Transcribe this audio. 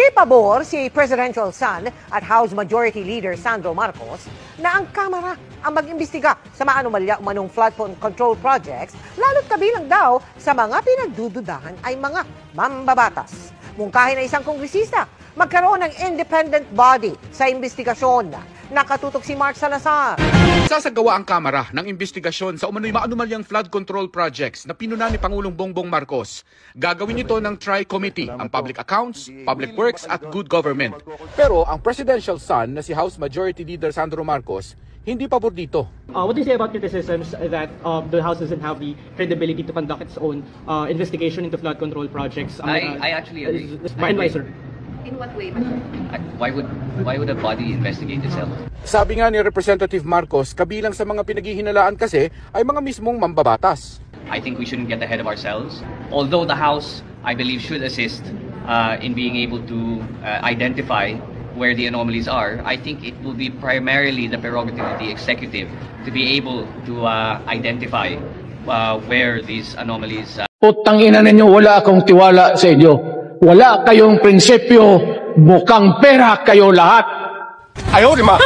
Hindi pabor si presidential son at House Majority Leader Sandro Marcos na ang Kamara ang mag-imbestiga sa maanumalya umanong flood control projects, lalo't kabilang daw sa mga pinagdududahan ay mga mambabatas. Mungkahin na isang kongresista magkaroon ng independent body sa investigasyon. Nakatutok si Mark Salazar. Sasagawa ang Kamara ng investigasyon sa umano'y maanumalyang flood control projects na pinuna ni Pangulong Bongbong Marcos. Gagawin ito ng Tri-Committee, ang Public Accounts, Public Works at Good Government. Pero ang presidential son na si House Majority Leader Sandro Marcos, hindi pabor dito. What do you say about criticisms that the House doesn't have the credibility to conduct its own investigation into flood control projects? I actually agree. Why, sir? In what way? Why would a body investigate itself? Sabi nga ni Representative Marcos, kabilang sa mga pinaghihinalaan kasi ay mga mismong mambabatas. I think we shouldn't get ahead of ourselves. Although the House, I believe, should assist in being able to identify where the anomalies are, I think it will be primarily the prerogative of the executive to be able to identify where these anomalies Putang ina ninyo, wala akong tiwala sa inyo. Wala kayong prinsipyo, bukang pera kayo lahat. Ayaw, di ma!